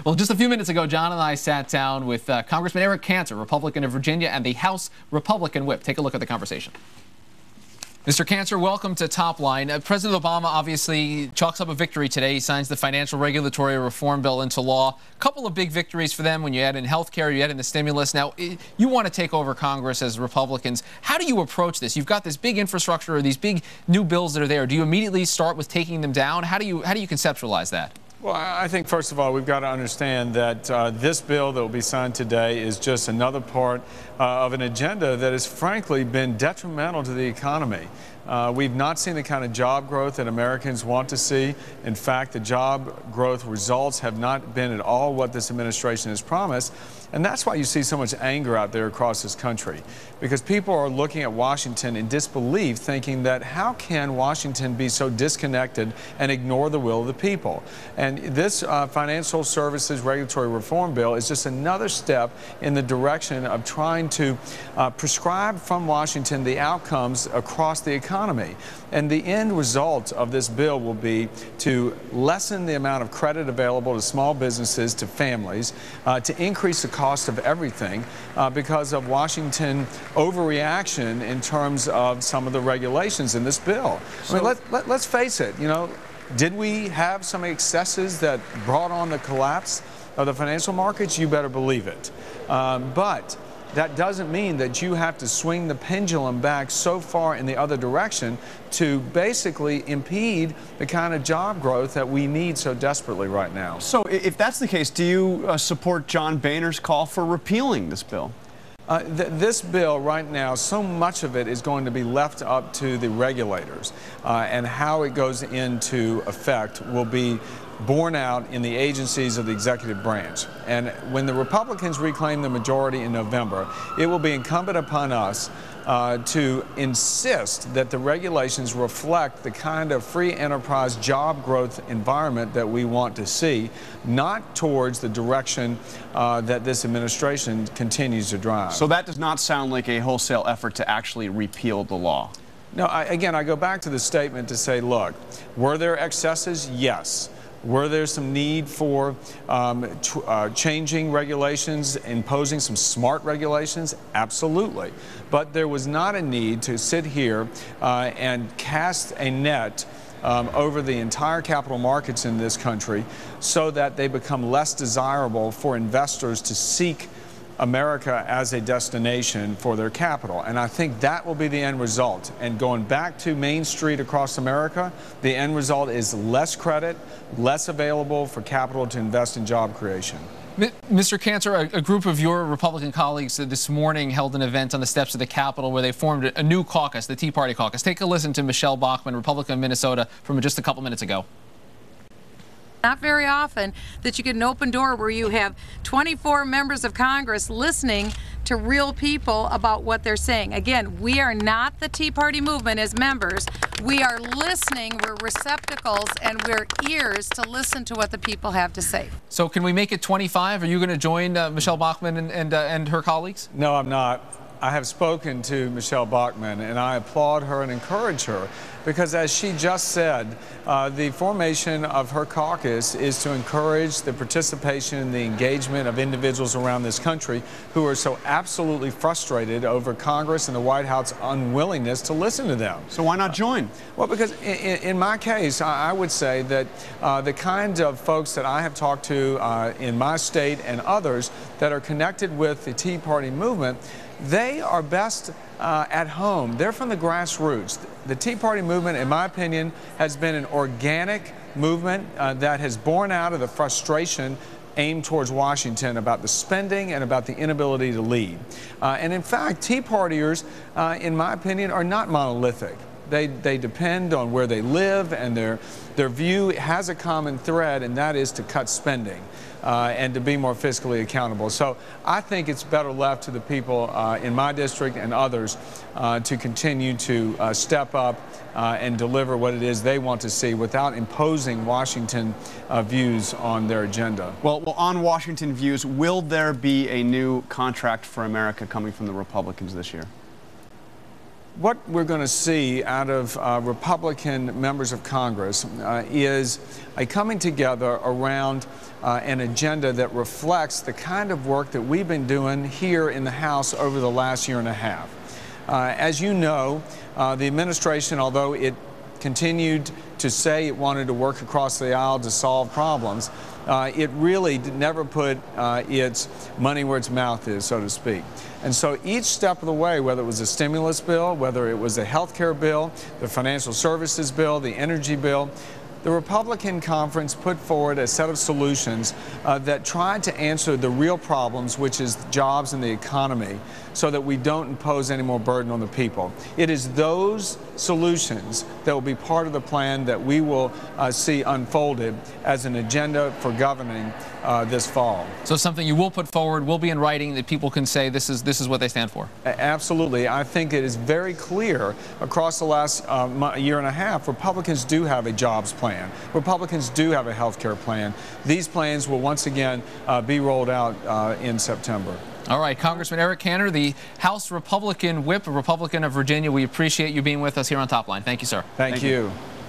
Well, just a few minutes ago, John and I sat down with Congressman Eric Cantor, Republican of Virginia, and the House Republican whip. Take a look at the conversation. Mr. Cantor, welcome to Top Line. President Obama obviously chalks up a victory today. He signs the financial regulatory reform bill into law. A couple of big victories for them when you add in health care, you add in the stimulus. Now, you want to take over Congress as Republicans. How do you approach this? You've got this big infrastructure or these big new bills that are there. Do you immediately start with taking them down? How do you conceptualize that? Well, I think, first of all, we've got to understand that this bill that will be signed today is just another part of an agenda that has, frankly, been detrimental to the economy. We've not seen the kind of job growth that Americans want to see. In fact, the job growth results have not been at all what this administration has promised. And that's why you see so much anger out there across this country, because people are looking at Washington in disbelief, thinking that how can Washington be so disconnected and ignore the will of the people? And this financial services regulatory reform bill is just another step in the direction of trying to prescribe from Washington the outcomes across the economy. And the end result of this bill will be to lessen the amount of credit available to small businesses, to families, to increase the cost of everything because of Washington overreaction in terms of some of the regulations in this bill. I mean, let's face it, you know, did we have some excesses that brought on the collapse of the financial markets? You better believe it. But that doesn't mean that you have to swing the pendulum back so far in the other direction to basically impede the kind of job growth that we need so desperately right now. So if that's the case, do you support John Boehner's call for repealing this bill? This bill right now, so much of it is going to be left up to the regulators, and how it goes into effect will be borne out in the agencies of the executive branch. And when the Republicans reclaim the majority in November, it will be incumbent upon us to insist that the regulations reflect the kind of free enterprise job growth environment that we want to see, not towards the direction that this administration continues to drive. So that does not sound like a wholesale effort to actually repeal the law. No, again, I go back to the statement to say, look, were there excesses? Yes. Were there some need for changing regulations, imposing some smart regulations? Absolutely. But there was not a need to sit here and cast a net over the entire capital markets in this country so that they become less desirable for investors to seek America as a destination for their capital. And I think that will be the end result. And going back to Main Street across America, the end result is less credit, less available for capital to invest in job creation. Mr. Cantor, a group of your Republican colleagues this morning held an event on the steps of the Capitol where they formed a new caucus, the Tea Party caucus. Take a listen to Michelle Bachmann, Republican of Minnesota, from just a couple minutes ago. Not very often that you get an open door where you have 24 members of Congress listening to real people about what they're saying. Again, we are not the Tea Party movement as members. We are listening. We're receptacles and we're ears to listen to what the people have to say. So can we make it 25? Are you going to join Michelle Bachmann and her colleagues? No, I'm not. I have spoken to Michelle Bachmann, and I applaud her and encourage her because, as she just said, the formation of her caucus is to encourage the participation and the engagement of individuals around this country who are so absolutely frustrated over Congress and the White House unwillingness to listen to them. So why not join? Well, because in my case, I would say that the kind of folks that I have talked to in my state and others that are connected with the Tea Party movement, they are best at home. They're from the grassroots. The Tea Party movement, in my opinion, has been an organic movement that has borne out of the frustration aimed towards Washington about the spending and about the inability to lead. And in fact, Tea Partiers, in my opinion, are not monolithic. They depend on where they live, and their view has a common thread, and that is to cut spending and to be more fiscally accountable. So I think it's better left to the people in my district and others to continue to step up and deliver what it is they want to see without imposing Washington views on their agenda. Well, on Washington views, will there be a new contract for America coming from the Republicans this year? what we're going to see out of Republican members of Congress is a coming together around an agenda that reflects the kind of work that we've been doing here in the House over the last year and a half. As you know, the administration, although it continued to say it wanted to work across the aisle to solve problems, it really never put its money where its mouth is, so to speak. And so each step of the way, whether it was a stimulus bill, whether it was a health care bill, the financial services bill, the energy bill, the Republican conference put forward a set of solutions that tried to answer the real problems, which is jobs and the economy, so that we don't impose any more burden on the people. It is those solutions that will be part of the plan that we will see unfolded as an agenda for governing this fall. So something you will put forward will be in writing that people can say this is what they stand for. Absolutely. I think it is very clear across the last year and a half, Republicans do have a jobs plan. Republicans do have a health care plan. These plans will once again be rolled out in September. All right, Congressman Eric Cantor, the House Republican Whip, a Republican of Virginia. We appreciate you being with us here on Top Line. Thank you, sir. Thank you.